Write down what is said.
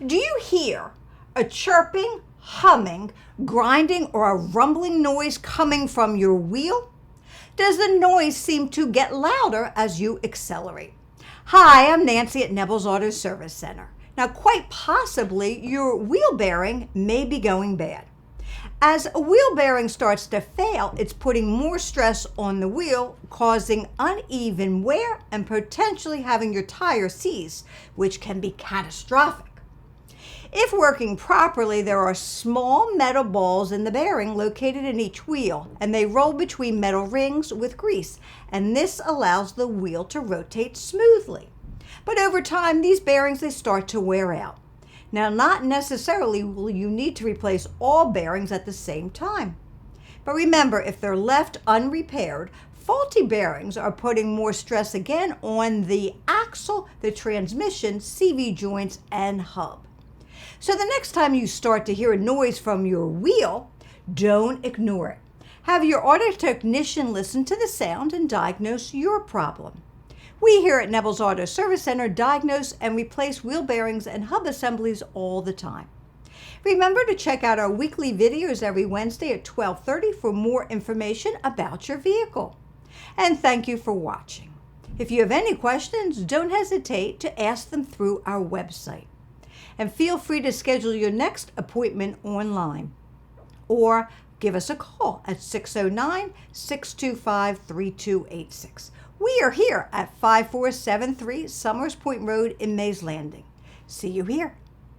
Do you hear a chirping, humming, grinding, or a rumbling noise coming from your wheel? Does the noise seem to get louder as you accelerate? Hi, I'm Nancy at Kneble's Auto Service Center. Now, quite possibly, your wheel bearing may be going bad. As a wheel bearing starts to fail, it's putting more stress on the wheel, causing uneven wear and potentially having your tire seize, which can be catastrophic. If working properly, there are small metal balls in the bearing located in each wheel, and they roll between metal rings with grease, and this allows the wheel to rotate smoothly. But over time, these bearings, they start to wear out. Now, not necessarily will you need to replace all bearings at the same time. But remember, if they're left unrepaired, faulty bearings are putting more stress again on the axle, the transmission, CV joints, and hub. So the next time you start to hear a noise from your wheel, don't ignore it. Have your auto technician listen to the sound and diagnose your problem. We here at Kneble's Auto Service Center diagnose and replace wheel bearings and hub assemblies all the time. Remember to check out our weekly videos every Wednesday at 12:30 for more information about your vehicle. And thank you for watching. If you have any questions, don't hesitate to ask them through our website. And feel free to schedule your next appointment online or give us a call at 609-625-3286. We are here at 5473 Summers Point Road in Mays Landing. See you here.